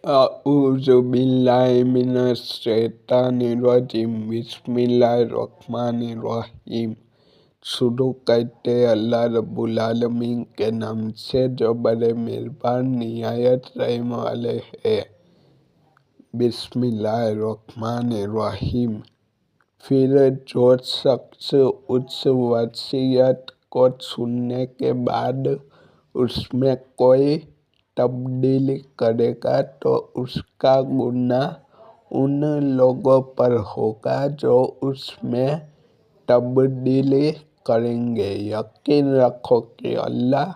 औज़ुबिल्लाहिमिनश्शैतानिर्रजीम बिस्मिल्लाहिर्रहमानिर्रहीम। शुरू करते अल्लाह रब्बुल आलमीन के नाम से जो बड़े मेहरबान निहायत रहम वाले है। बिस्मिल्लाहिर्रहमानिर्रहीम। फिर जो शख्स उस वसीयत को सुनने के बाद उसमें कोई तब्दीली करेगा तो उसका गुनाह उन लोगों पर होगा जो उसमें तब्दीली करेंगे। यकीन रखो कि अल्लाह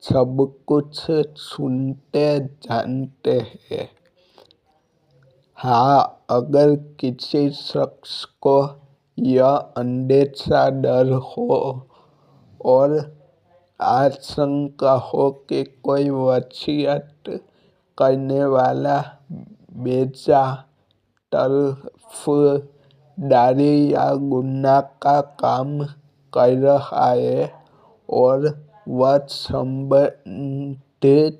सब कुछ सुनते जानते हैं। हाँ, अगर किसी शख्स को यह अंदेशा डर हो और आशंका हो कि कोई वसीयत करने वाला बेजा तरफदारी या गुनाह का काम कर रहा है और वह संबंधित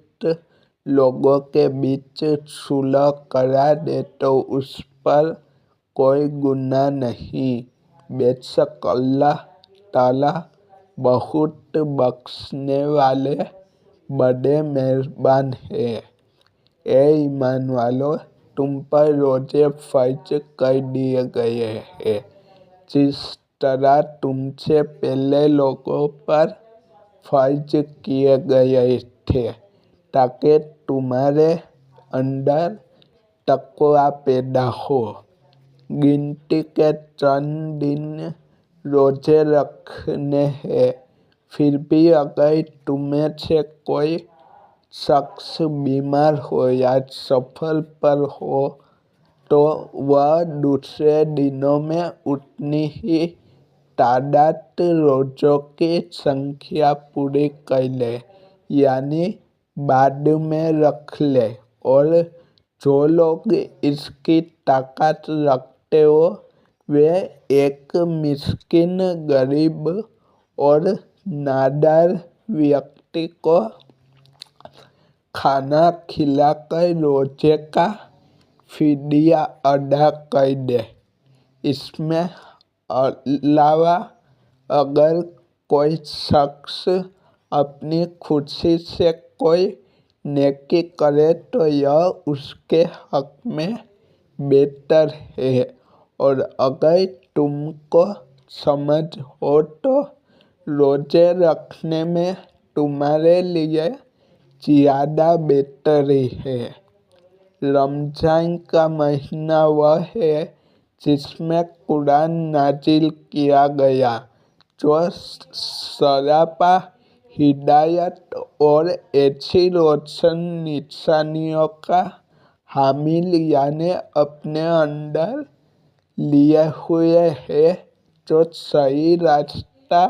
लोगों के बीच सुलह करा दे तो उस पर कोई गुनाह नहीं। बेशक अल्लाह ताला बहुत बख्शने वाले बड़े मेहरबान है। ए ईमान वालों, तुम पर रोजे फर्ज कर दिए गए हैं जिस तरह तुमसे पहले लोगों पर फर्ज किए गए थे, ताकि तुम्हारे अंदर तक़वा पैदा हो। गिनती के चंद दिन रोजे रखने हैं। फिर भी अगर तुम्हें से कोई शख्स बीमार हो या सफर पर हो तो वह दूसरे दिनों में उतनी ही तादाद रोज़ों की संख्या पूरी कर ले, यानी बाद में रख ले। और जो लोग इसकी ताकत रखते हो वे एक मिस्कीन, गरीब और नादार व्यक्ति को खाना खिलाकर रोजे का फिदिया अदा कर दे। इसमें अलावा अगर कोई शख्स अपनी खुशी से कोई नेकी करे तो यह उसके हक में बेहतर है। और अगर तुमको समझ हो तो रोजे रखने में तुम्हारे लिए ज़्यादा बेहतरी है। रमज़ान का महीना वह है जिसमें कुरान नाजिल किया गया, जो सरापा हिदायत और ऐसी रोशन निशानियों का हामिल यानी अपने अंदर लिए हुए है, जो सही रास्ता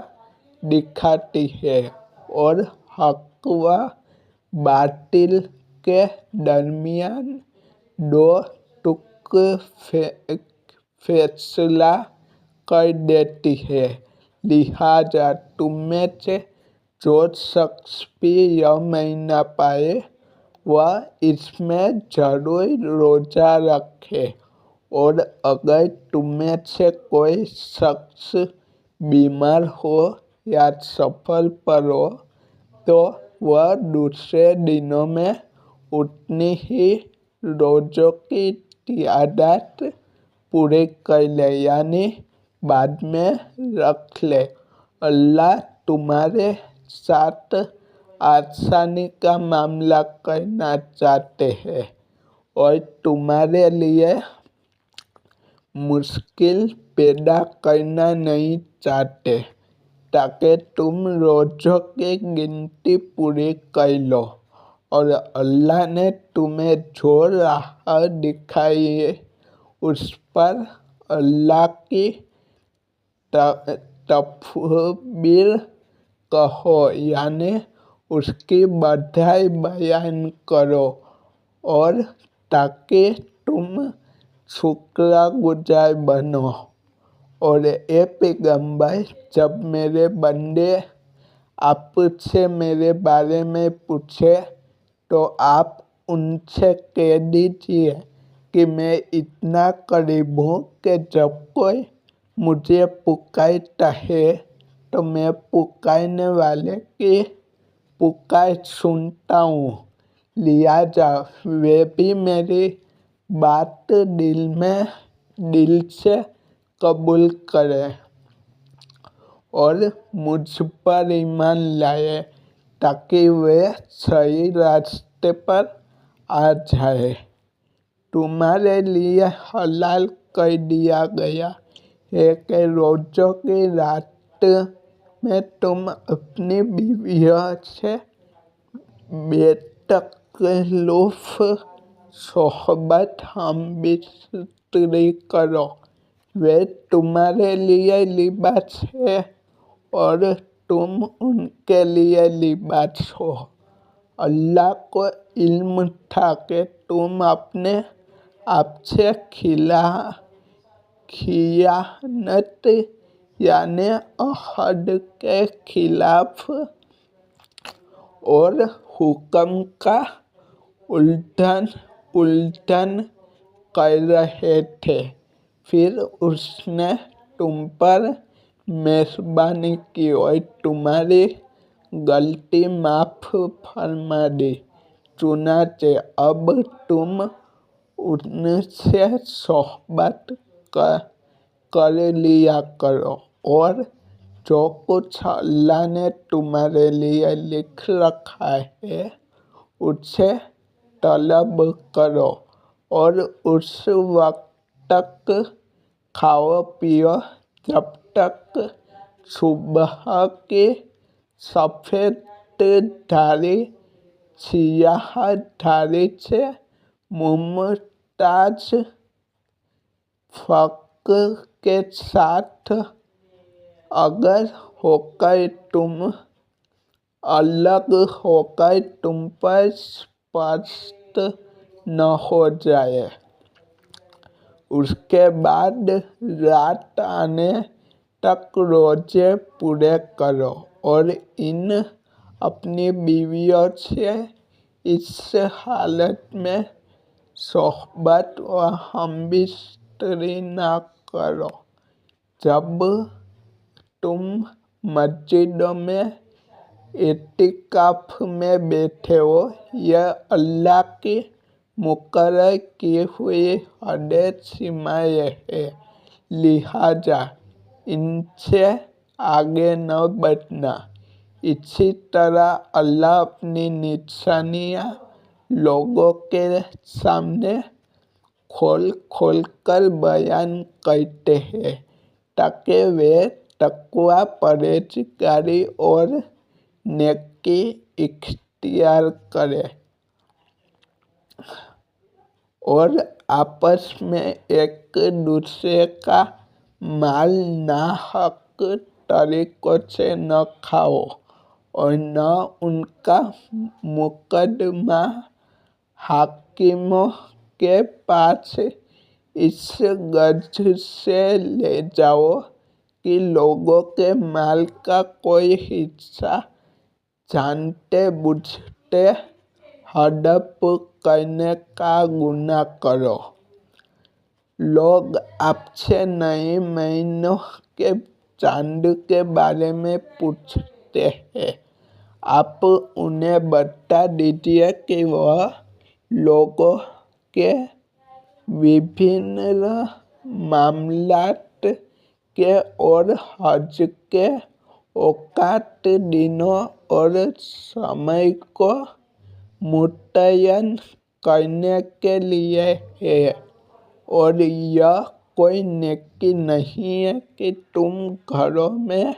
दिखाती है और हक व बातिल के दरमियान दो टूक फैसला कर देती है। लिहाजा तुममें से जो शख्स भी यह महीना पाए वह इसमें जरूर रोजा रखे। और अगर तुममें से कोई शख्स बीमार हो या सफर पर हो तो वह दूसरे दिनों में उतनी ही रोज़ों की तादाद पूरी कर ले, यानी बाद में रख ले। अल्लाह तुम्हारे साथ आसानी का मामला करना चाहते हैं और तुम्हारे लिए मुश्किल पैदा करना नहीं चाहते, ताकि तुम रोज़ों की गिनती पूरी कर लो। और अल्लाह ने तुम्हें जो राह दिखाई है उस पर अल्लाह की तकबीर कहो, यानी उसकी बधाई बयान करो, और ताकि तुम शुक्रगुजार बनो। और ए पैगंबर, जब मेरे बंदे आपसे मेरे बारे में पूछे तो आप उनसे कह दीजिए कि मैं इतना करीब हूँ कि जब कोई मुझे पुकारता है तो मैं पुकारने वाले की पुकार सुनता हूँ। लिहाजा वे भी मेरी बात दिल से कबूल करें और मुझ पर ईमान लाए ताकि वे सही रास्ते पर आ जाए। तुम्हारे लिए हलाल कर दिया गया है कि रोज़ों की रात में तुम अपनी बीवियों से बेतकल्लुफ़ सोहबत हमबिस्तरी करो। वे तुम्हारे लिए लिबास है और तुम उनके लिए लिबास हो। अल्लाह को इल्म था कि तुम अपने आप से खियानत यानी अहद के खिलाफ और हुक्म का उल्लंघन कर रहे थे। फिर उसने तुम पर मेहरबानी की और तुम्हारी गलती माफ़ फरमा दी। चुनांचे अब तुम उनसे सोहबत कर लिया करो और जो कुछ अल्लाह ने तुम्हारे लिए लिख रखा है उसे तलब करो और उस वक्त तक खाओ पियो जब तक सुबह की सफ़ेद धारी सियाह धारी से मुमताज फ़र्क के साथ अलग होकर तुम पर स्पष्ट न हो जाए। उसके बाद रात आने तक रोजे पूरे करो और अपनी बीवियों से इस हालत में सोहबत व हमबिस्तरी न करो जब तुम मस्जिदों में एतिकाफ में बैठे हो। यह अल्लाह की मुकर्रर की हुई हदें सीमाएं हैं, लिहाजा इनसे आगे न बढ़ना। इसी तरह अल्लाह अपनी निशानियाँ लोगों के सामने खोल कर बयान करते हैं ताकि वे तकवा परहेज़गारी और नेकी इख्तियार करें और आपस में एक दूसरे का माल नाहक तरीकों से न खाओ और न उनका मुकदमा हाकिमों के पास इस गर्ज से ले जाओ कि लोगों के माल का कोई हिस्सा जानते बूझते हड़प करने का गुनाह करो। लोग आपसे नए महीनों के चांद के बारे में पूछते हैं। आप उन्हें बता दीजिए कि वह लोगों के विभिन्न मामलात के और हज के औकात दिनों और समय को मुतय्यन करने के लिए है और यह कोई नेकी नहीं है कि तुम घरों में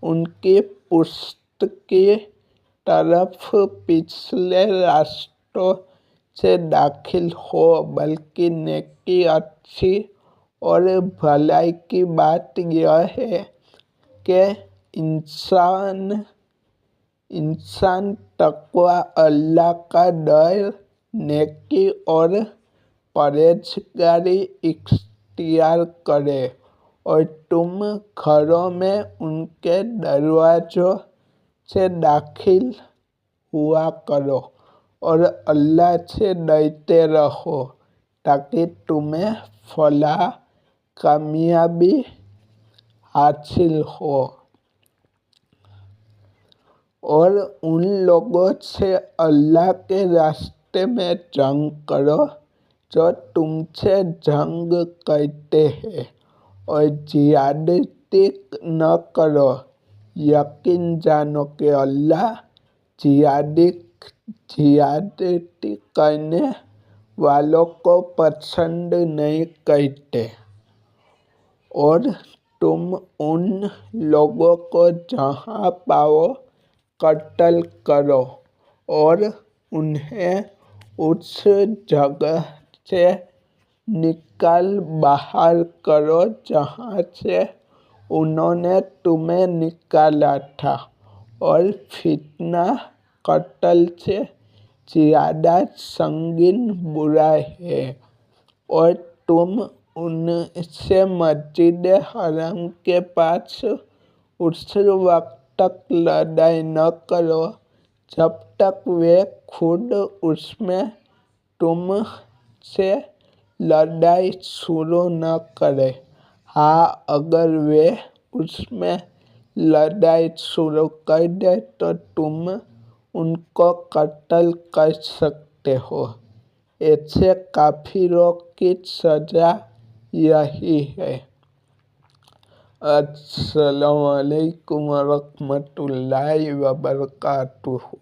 उनकी पुश्त की तरफ पिछले रास्तों से दाखिल हो, बल्कि नेकी अच्छी और भलाई की बात यह है कि इंसान तकवा, अल्लाह का डर, नेकी और परहेज़गारी इख्तियार करे और तुम घरों में उनके दरवाज़ों से दाखिल हुआ करो और अल्लाह से डरते रहो ताकि तुम्हें फलाह कामयाबी हासिल हो। और उन लोगों से अल्लाह के रास्ते में जंग करो जो तुमसे जंग करते हैं और जियादती न करो। यकीन जानो कि अल्लाह जियादती करने वालों को पसंद नहीं करते। और तुम उन लोगों को जहाँ पाओ कत्ल करो और उन्हें उस जगह से निकाल बाहर करो जहाँ से उन्होंने तुम्हें निकाला था। और फितना कत्ल से ज़्यादा संगीन बुराई है। और तुम उनसे मस्जिद हराम के पास उस वक्त तक लड़ाई न करो जब तक वे खुद उसमें तुमसे लड़ाई शुरू न करें। हाँ, अगर वे उसमें लड़ाई शुरू कर दे तो तुम उनको कत्ल कर सकते हो। ऐसे काफिरों की सजा यही है। अस्सलामु अलैकुम वरहमतुल्लाहि वबरकातुहू।